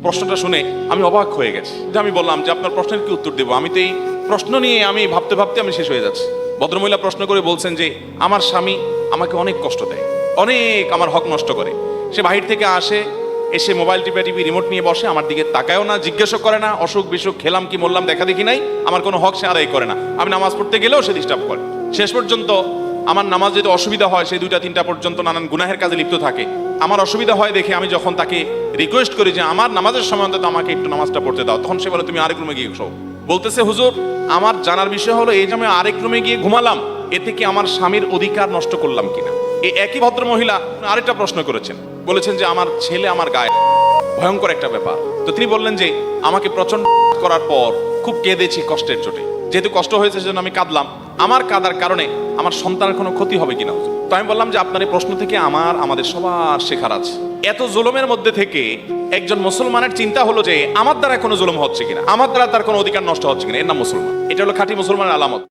প্রশ্নটা শুনে আমি অবাক হয়ে গেছি। যে আমি বললাম যে আপনার প্রশ্নের কি উত্তর দেবো, আমি তো এই প্রশ্ন নিয়ে আমি ভাবতে ভাবতে আমি শেষ হয়ে যাচ্ছি। ভদ্রমহিলা প্রশ্ন করে বলছেন যে আমার স্বামী আমাকে অনেক কষ্ট দেয়, অনেক আমার হক নষ্ট করে। সে বাহির থেকে আসে, এসে মোবাইল টিপি রিমোট নিয়ে বসে, আমার দিকে তাকায়ও না, জিজ্ঞাসা করে না, অসুখ বিসুখ খেলাম কি মরলাম দেখা দেখি নাই, আমার কোনো হক সে আদায় করে না। আমি নামাজ পড়তে গেলেও সে ডিস্টার্ব করে। শেষ পর্যন্ত আমার নামাজ যদি অসুবিধা হয়, সেই 2টা 3টা পর্যন্ত নানান গুনাহের কাজে লিপ্ত থাকে। আমার অসুবিধা হয় দেখে আমি যখন তাকে রিকোয়েস্ট করি যে আমার নামাজের সময় অন্তত আমাকে একটু নামাজটা পড়তে দাও, তখন সে বলে তুমি আরেক রুমে গিয়ে শোও। বলতেছে হুজুর, আমার জানার বিষয় হলো এই যে আমি আরেক রুমে গিয়ে ঘুমালাম, এতে কি আমার স্বামীর অধিকার নষ্ট করলাম কিনা। এই একই ভদ্র মহিলা আরেকটা প্রশ্ন করেছেন, বলেছেন যে আমার ছেলে আমার গায়ে, ভয়ঙ্কর একটা ব্যাপার। তো তিনি বললেন যে আমাকে প্রচন্ড করার পর খুব কেঁদেছি কষ্টের চোটে, যেহেতু কষ্ট হয়েছে সেজন্য আমি কাঁদলাম, আমার কাঁদার কারণে আমার সন্তানের কোনো ক্ষতি হবে কিনা হুজুর। তো আমি বললাম যে আপনার এই প্রশ্ন থেকে আমাদের সবার শেখার আছে। এত জুলুমের মধ্যে থেকে একজন মুসলমানের চিন্তা হলো যে আমার দ্বারা কোনো জুলুম হচ্ছে কিনা, আমার দ্বারা তার কোনো অধিকার নষ্ট হচ্ছে কিনা, এর নাম মুসলমান। এটা হলো খাঁটি মুসলমানের আলামত।